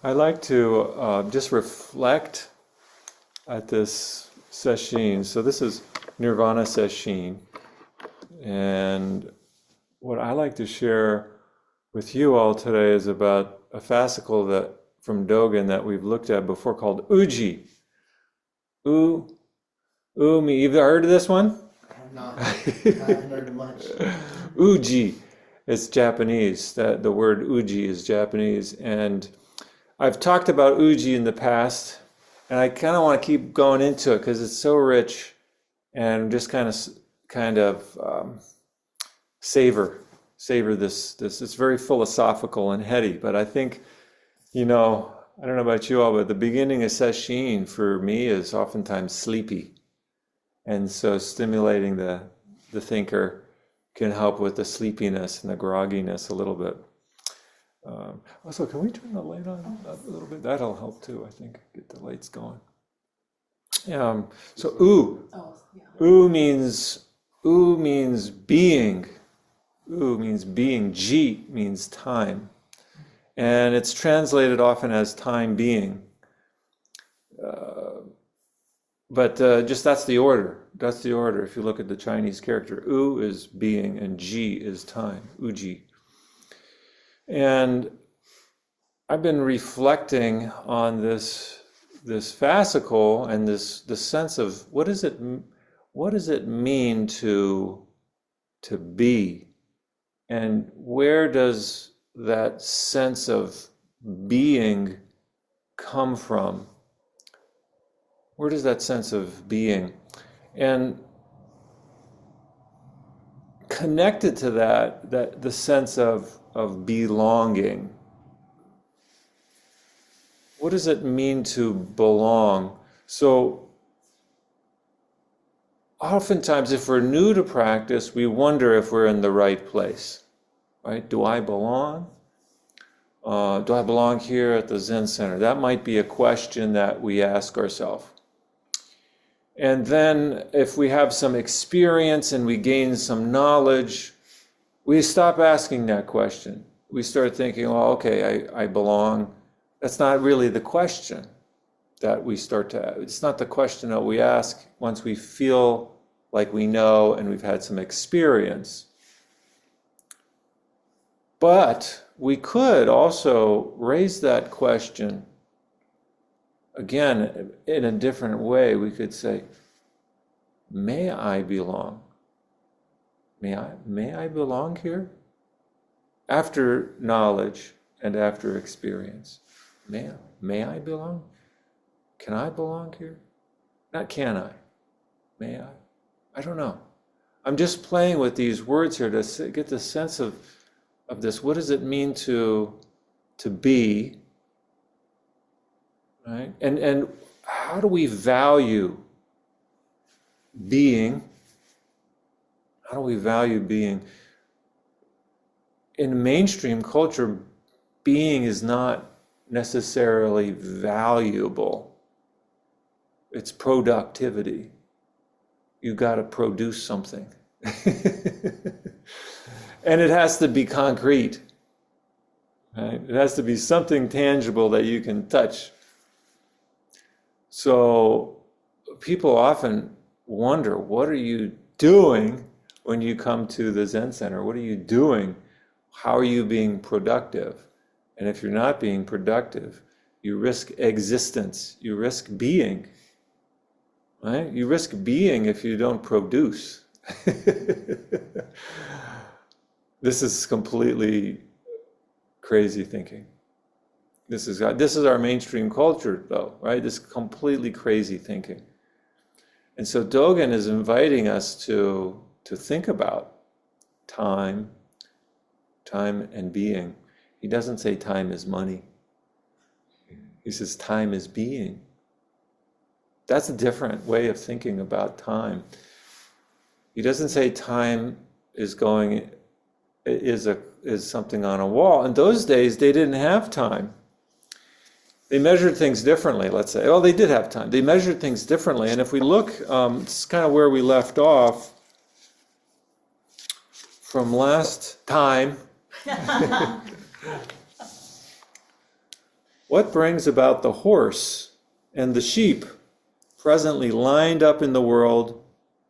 I like to just reflect at this Sesshin. So this is Nirvana Sesshin. And what I like to share with you all today is about a fascicle that from Dogen that we've looked at before called Uji. Umi. You've heard of this one? I have not. I haven't heard much. Uji. It's Japanese. That the word Uji is Japanese. And I've talked about Uji in the past, and I kind of want to keep going into it because it's so rich and just kind of savor this. It's very philosophical and heady, but I think, I don't know about you all, but the beginning of Sesshin for me is oftentimes sleepy. And so stimulating the thinker can help with the sleepiness and the grogginess a little bit. Also, can we turn the light on a little bit? That'll help too, I think, get the lights going. So u means being. U means being. Ji means time. And it's translated often as time being. But just that's the order. That's the order. If you look at the Chinese character, U is being and Ji is time. Uji. And I've been reflecting on this fascicle and the sense of what does it mean to be, and where does that sense of being come from? Where does that sense of being? And connected to that the sense of belonging. What does it mean to belong? So oftentimes if we're new to practice, we wonder if we're in the right place, right? Do I belong? Do I belong here at the Zen Center? That might be a question that we ask ourselves. And then if we have some experience and we gain some knowledge, we stop asking that question. We start thinking, well, okay, I belong. That's not really the question that we start to ask. It's not the question that we ask once we feel like we know and we've had some experience. But we could also raise that question again in a different way. We could say, may I belong? May I belong here? After knowledge and after experience. May I belong? Can I belong here? Not can I. May I? I don't know. I'm just playing with these words here to get the sense of this. What does it mean to be? Right? And how do we value being? How do we value being? In mainstream culture, being is not necessarily valuable. It's productivity. You got to produce something. And it has to be concrete. Right? It has to be something tangible that you can touch. So people often wonder, what are you doing when you come to the Zen Center? What are you doing? How are you being productive? And if you're not being productive, you risk existence. You risk being. Right? You risk being if you don't produce. This is completely crazy thinking. This is our mainstream culture, though, right? This completely crazy thinking. And so Dogen is inviting us to think about time and being. He doesn't say time is money. He says time is being. That's a different way of thinking about time. He doesn't say time is something on a wall. In those days, they didn't have time. They measured things differently, let's say. Well, they did have time. They measured things differently. And if we look, it's kind of where we left off from last time. What brings about the horse and the sheep presently lined up in the world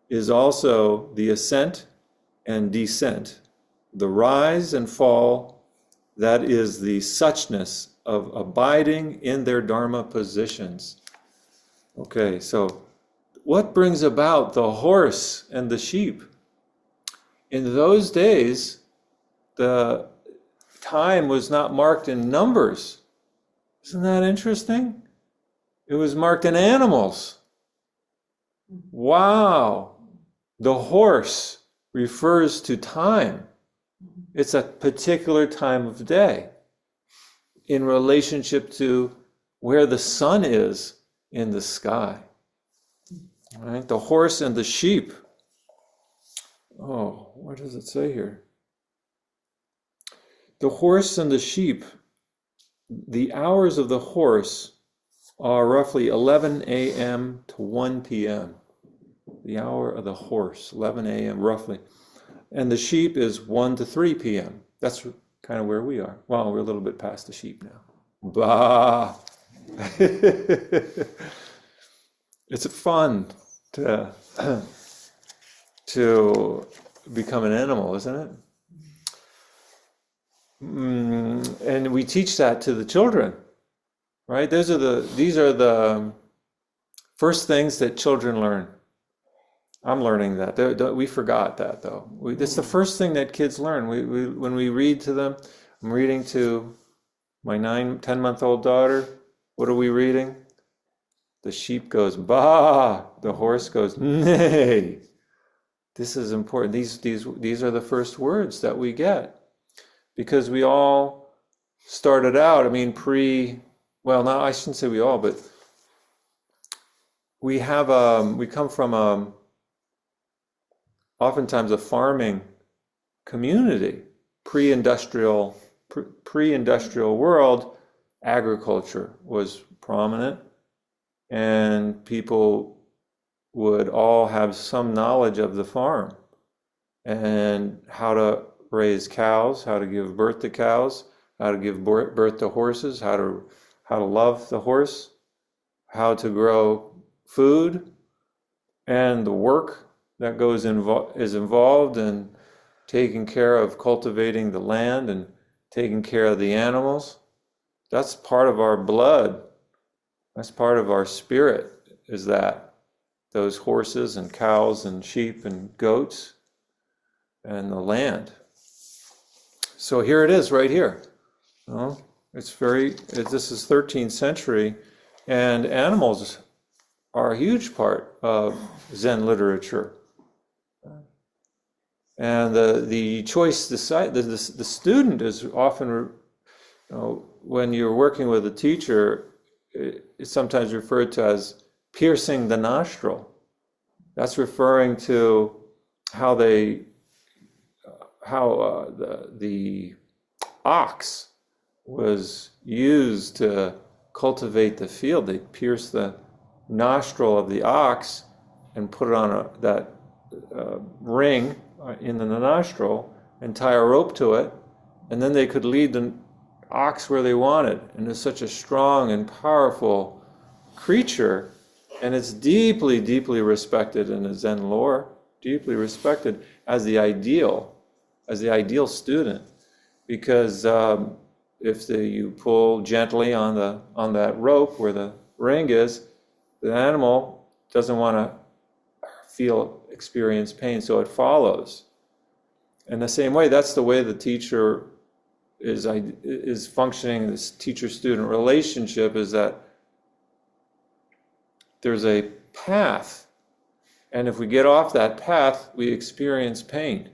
is also the ascent and descent, the rise and fall, that is the suchness of abiding in their Dharma positions. Okay, so what brings about the horse and the sheep? In those days, the time was not marked in numbers. Isn't that interesting? It was marked in animals. Wow. The horse refers to time. It's a particular time of day in relationship to where the sun is in the sky. Right? The horse and the sheep. Oh, what does it say here? The horse and the sheep, the hours of the horse are roughly 11 a.m. to 1 p.m. The hour of the horse, 11 a.m. roughly. And the sheep is 1 to 3 p.m. That's kind of where we are. Well, we're a little bit past the sheep now. Bah! It's fun to become an animal, isn't it? And we teach that to the children, right? These are the first things that children learn. I'm learning that. We forgot that, though. It's the first thing that kids learn. When we read to them, I'm reading to my 10-month-old daughter. What are we reading? The sheep goes, bah! The horse goes, nay! This is important. These are the first words that we get. Because we all started out, I mean, well, no, I shouldn't say we all, but we come from oftentimes a farming community, pre-industrial world. Agriculture was prominent, and people would all have some knowledge of the farm and how to raise cows, how to give birth to cows, how to give birth to horses, how to love the horse, how to grow food, and the work that is involved in taking care of cultivating the land and taking care of the animals. That's part of our blood. That's part of our spirit, is that those horses and cows and sheep and goats and the land. So here it is right here. This is 13th century, and animals are a huge part of Zen literature. And the choice, the student is often, when you're working with a teacher, it's sometimes referred to as piercing the nostril. That's referring to how the ox was used to cultivate the field. They pierced the nostril of the ox and put it on that ring in the nostril and tie a rope to it, and then they could lead the ox where they wanted. And it's such a strong and powerful creature, and it's deeply, deeply respected in the Zen lore, deeply respected as the ideal student, because if you pull gently on that rope where the ring is, the animal doesn't want to experience pain, so it follows. In the same way, that's the way the teacher is functioning. This teacher-student relationship is that there's a path, and if we get off that path, we experience pain,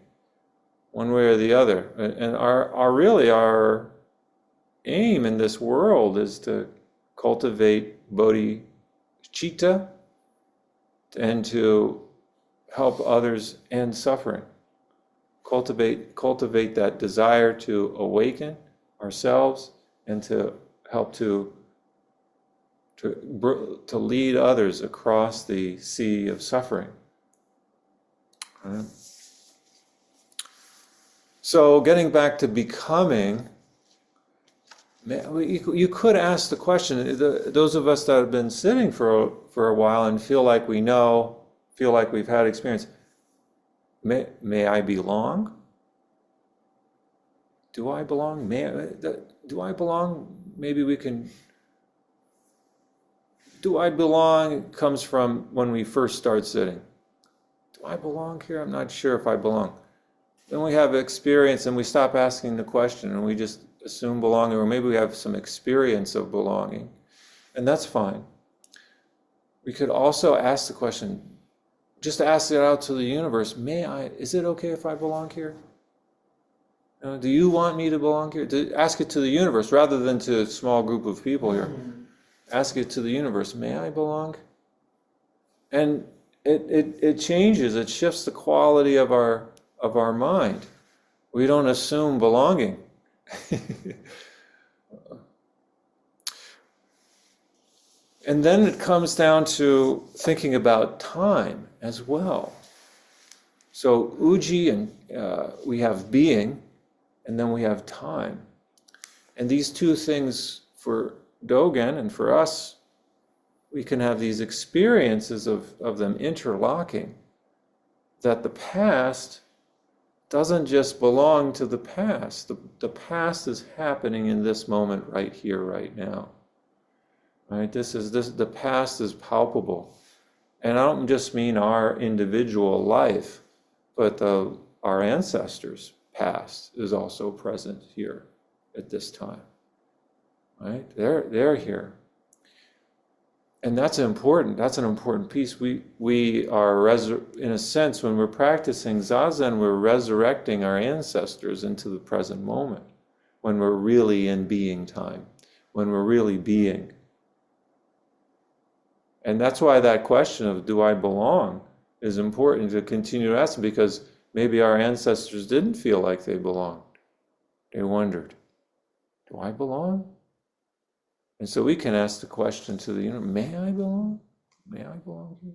one way or the other. And our aim in this world is to cultivate bodhicitta and to help others end suffering. Cultivate that desire to awaken ourselves and to help to lead others across the sea of suffering. Right? So getting back to becoming, You could ask the question, those of us that have been sitting for a while and feel like we know, feel like we've had experience, may I belong? Do I belong? Do I belong? Maybe we can. Do I belong comes from when we first start sitting. Do I belong here? I'm not sure if I belong. Then we have experience and we stop asking the question and we just assume belonging, or maybe we have some experience of belonging, and that's fine. We could also ask the question, just ask it out to the universe, is it okay if I belong here? Do you want me to belong here? Ask it to the universe rather than to a small group of people here. Ask it to the universe, may I belong? And it changes, it shifts the quality of our mind. We don't assume belonging. And then it comes down to thinking about time as well. So uji, and we have being, and then we have time. And these two things, for Dogen and for us, we can have these experiences of them interlocking, that the past doesn't just belong to the past. The past is happening in this moment right here, right now. Right? The past is palpable. And I don't just mean our individual life, but our ancestors' past is also present here at this time. Right? They're here. And that's important. That's an important piece. We are, in a sense, when we're practicing Zazen, we're resurrecting our ancestors into the present moment, when we're really in being time, when we're really being. And that's why that question of do I belong is important to continue to ask, because maybe our ancestors didn't feel like they belonged. They wondered, do I belong? And so we can ask the question to the universe, may I belong? May I belong here?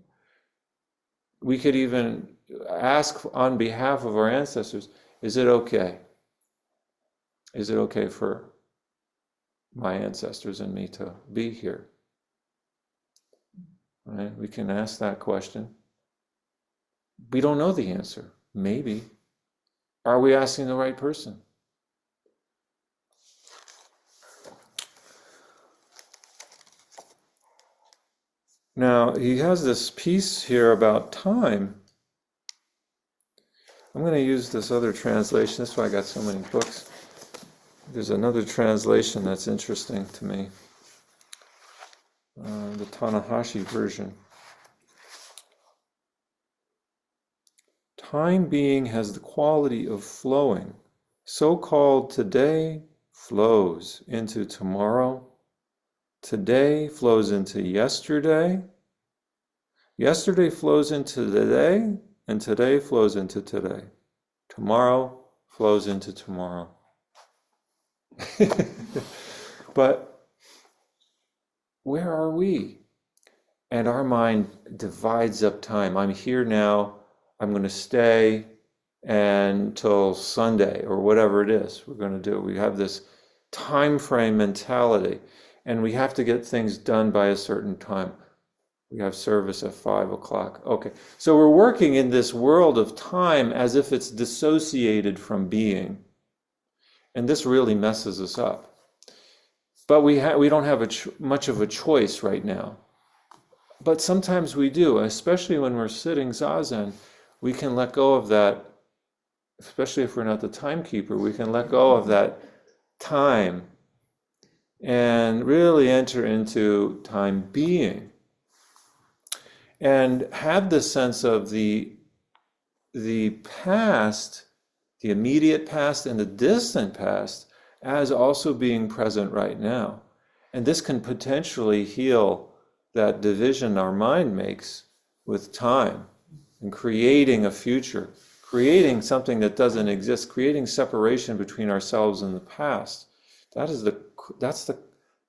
We could even ask on behalf of our ancestors, is it okay? Is it okay for my ancestors and me to be here? Right? We can ask that question. We don't know the answer. Maybe. Are we asking the right person? Now, he has this piece here about time. I'm going to use this other translation. That's why I got so many books. There's another translation that's interesting to me. The Tanahashi version. Time being has the quality of flowing. So-called today flows into tomorrow. Today flows into yesterday. Yesterday flows into today, and today flows into today. Tomorrow flows into tomorrow. But where are we? And our mind divides up time. I'm here now. I'm going to stay until Sunday or whatever it is we're going to do. We have this time frame mentality, and we have to get things done by a certain time. We have service at 5 o'clock. Okay, so we're working in this world of time as if it's dissociated from being. And this really messes us up. But we don't have much of a choice right now. But sometimes we do, especially when we're sitting Zazen, we can let go of that, especially if we're not the timekeeper, we can let go of that time and really enter into time being. And have the sense of the past, the immediate past and the distant past, as also being present right now. And this can potentially heal that division our mind makes with time, and creating a future, creating something that doesn't exist, creating separation between ourselves and the past.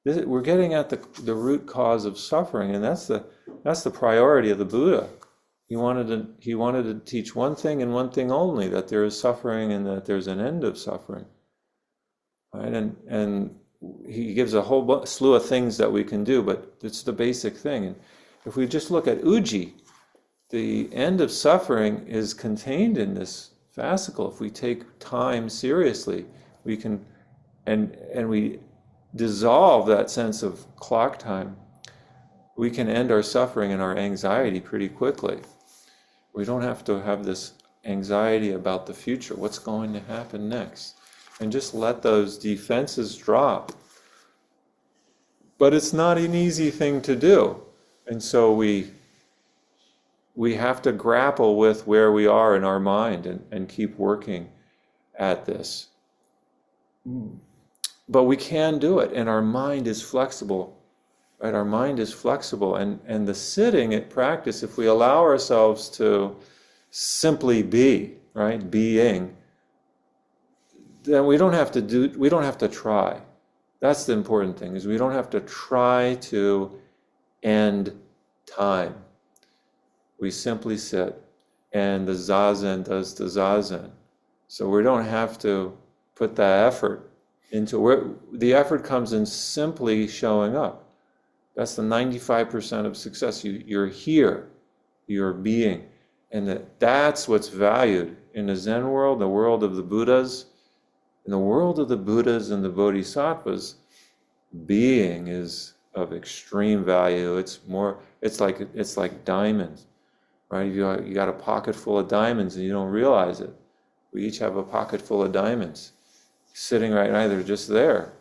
We're getting at the root cause of suffering, and that's the priority of the Buddha. He wanted to teach one thing and one thing only, that there is suffering and that there's an end of suffering. Right? And he gives a whole slew of things that we can do, but it's the basic thing. And if we just look at uji, the end of suffering is contained in this fascicle. If we take time seriously, we can, and we dissolve that sense of clock time, we can end our suffering and our anxiety pretty quickly. We don't have to have this anxiety about the future, what's going to happen next, and just let those defenses drop. But it's not an easy thing to do, and so we have to grapple with where we are in our mind and keep working at this. But we can do it, and our mind is flexible. Right? Our mind is flexible, and the sitting at practice, if we allow ourselves to simply be, right, being, then we don't have to try. That's the important thing, is we don't have to try to end time. We simply sit, and the zazen does the zazen. So we don't have to put that effort into where the effort comes in simply showing up. That's the 95% of success. You're here, you're being. And that's what's valued in the Zen world, the world of the Buddhas. In the world of the Buddhas and the Bodhisattvas, being is of extreme value. It's like diamonds, right? You got a pocket full of diamonds and you don't realize it. We each have a pocket full of diamonds sitting right now, they're just there.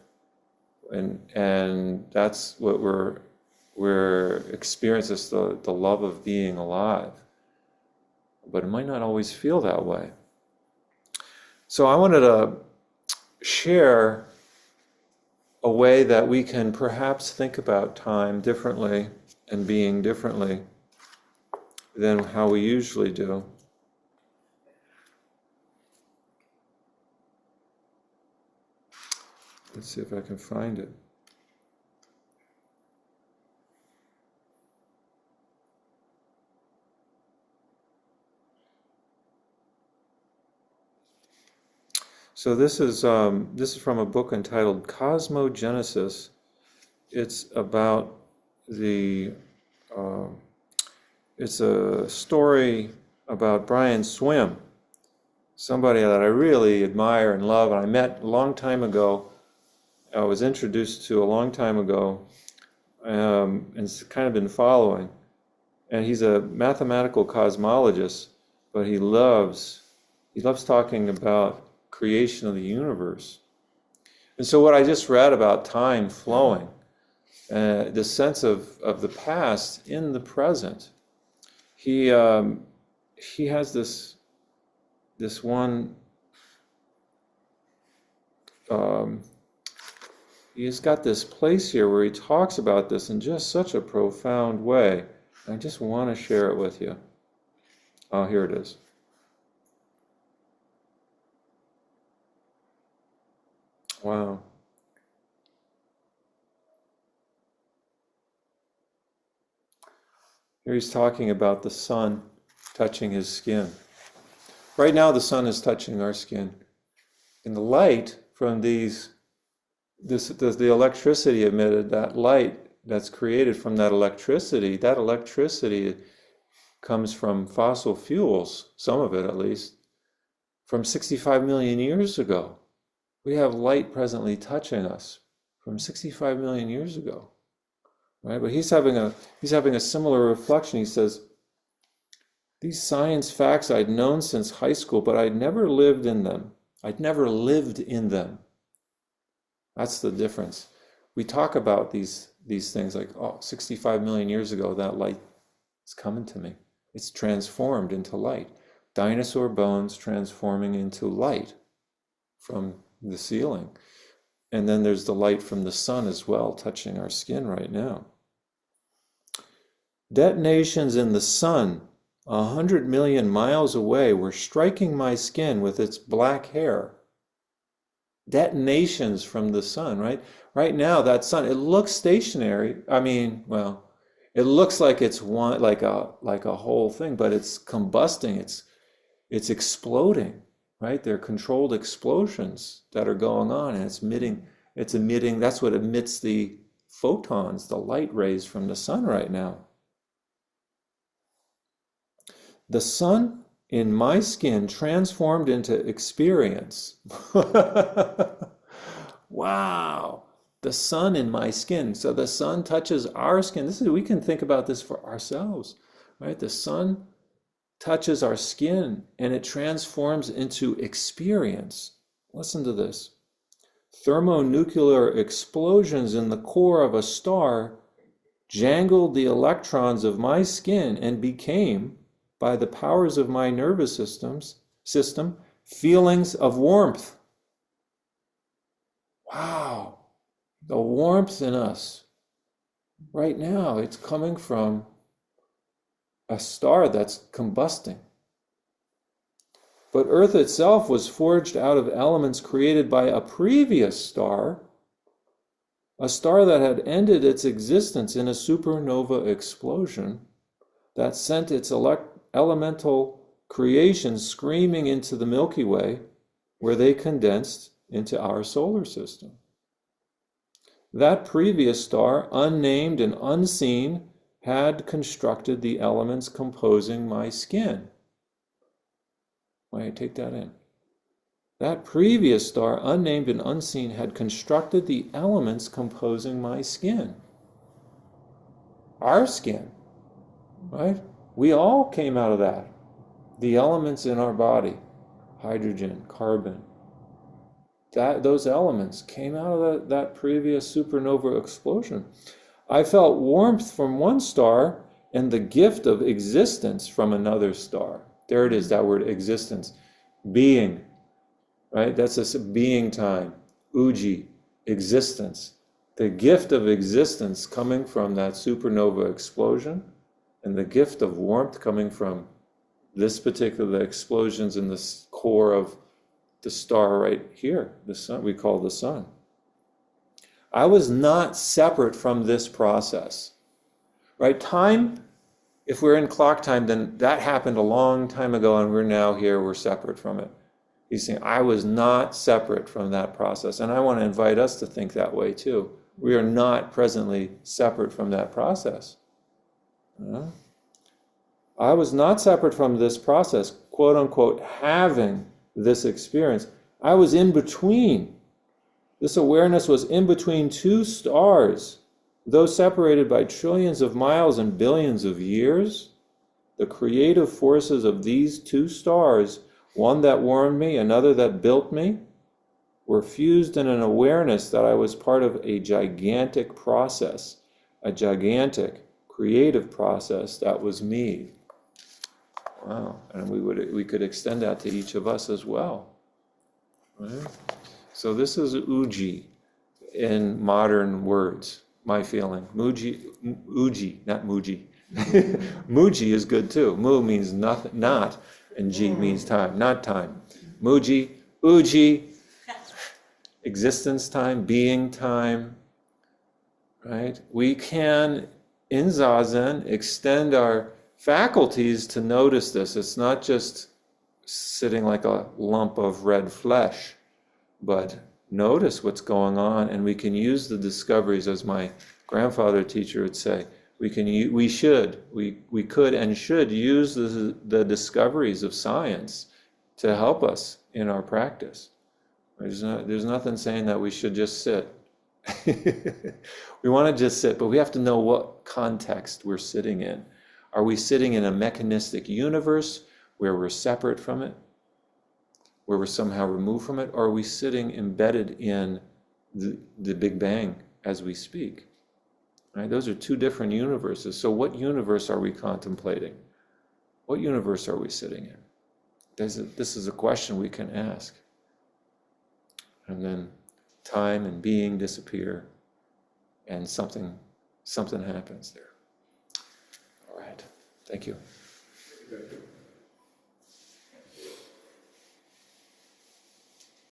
And that's what we're experiencing, the love of being alive. But it might not always feel that way. So I wanted to share a way that we can perhaps think about time differently and being differently than how we usually do. Let's see if I can find it. So this is from a book entitled Cosmogenesis. It's about it's a story about Brian Swim, somebody that I really admire and love, and I met a long time ago. I was introduced to a long time ago, and it's kind of been following. And he's a mathematical cosmologist, but he loves talking about creation of the universe. And so what I just read about time flowing, the sense of the past in the present, he has this one. He's got this place here where he talks about this in just such a profound way. I just want to share it with you. Oh, here it is. Wow. Here he's talking about the sun touching his skin. Right now the sun is touching our skin. And the light from the electricity emitted, that light that's created from that electricity comes from fossil fuels, some of it at least, from 65 million years ago. We have light presently touching us from 65 million years ago, right? But he's having a similar reflection. He says, these science facts I'd known since high school, but I'd never lived in them. I'd never lived in them. That's the difference. We talk about these things like, 65 million years ago, that light is coming to me. It's transformed into light. Dinosaur bones transforming into light from the ceiling. And then there's the light from the sun as well, touching our skin right now. Detonations in the sun, 100 million miles away, were striking my skin with its black hair. Detonations from the sun, right? Right now, that sun, it looks stationary. I mean, well, it looks like it's one, like a whole thing, but it's combusting. It's exploding, right? They're controlled explosions that are going on, and it's It's emitting, that's what emits the photons, the light rays from the sun right now. The sun in my skin transformed into experience. Wow. The sun in my skin. So the sun touches our skin. We can think about this for ourselves, right? The sun touches our skin and it transforms into experience. Listen to this. Thermonuclear explosions in the core of a star jangled the electrons of my skin and became, by the powers of my nervous system, feelings of warmth. Wow, the warmth in us. Right now, it's coming from a star that's combusting. But Earth itself was forged out of elements created by a previous star, a star that had ended its existence in a supernova explosion that sent its elemental creations screaming into the Milky Way, where they condensed into our solar system. That previous star, unnamed and unseen, had constructed the elements composing my skin. Wait, take that in. That previous star, unnamed and unseen, had constructed the elements composing my skin. Our skin, right? We all came out of that. The elements in our body, hydrogen, carbon, those elements came out of that previous supernova explosion. I felt warmth from one star and the gift of existence from another star. There it is, that word existence. Being, right? That's a being time. Uji, existence. The gift of existence coming from that supernova explosion, and the gift of warmth coming from this particular explosions in the core of the star right here, the sun, we call the sun. I was not separate from this process, right? Time, if we're in clock time, then that happened a long time ago and we're now here, we're separate from it. He's saying, I was not separate from that process. And I want to invite us to think that way too. We are not presently separate from that process. I was not separate from this process, quote unquote, having this experience. I was in between. This awareness was in between two stars, though separated by trillions of miles and billions of years. The creative forces of these two stars, one that warmed me, another that built me, were fused in an awareness that I was part of a gigantic process, a gigantic creative process that was me. Wow, and we could extend that to each of us as well. Right? So this is Uji in modern words, my feeling. Uji, not Muji. Muji is good too. Mu means nothing, not, and Ji means time, not time. Muji, Uji, existence time, being time, right? We can, in Zazen, extend our faculties to notice this. It's not just sitting like a lump of red flesh, but notice what's going on, and we can use the discoveries, as my grandfather teacher would say, we could and should use the discoveries of science to help us in our practice. There's nothing saying that we should just sit. We want to just sit, but we have to know what context we're sitting in. Are we sitting in a mechanistic universe where we're separate from it, where we're somehow removed from it, or are we sitting embedded in the Big Bang as we speak? Right? Those are two different universes. So what universe are we contemplating? What universe are we sitting in? This is a question we can ask. And then time and being disappear, and something happens there. All right. Thank you.